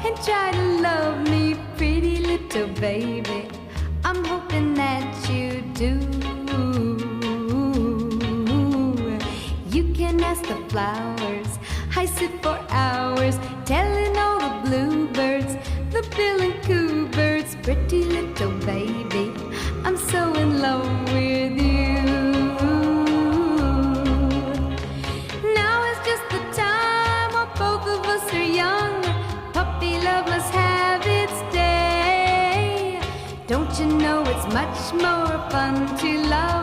and try to love me, pretty little baby. I'm hoping that you do. You can ask the flowers, I sit for hours telling all the bluebirds, the bill and coo birds, pretty little baby, I'm so in love with you. Now is just the time while both of us are young. Puppy love must have its day. Don't you know it's much more fun to love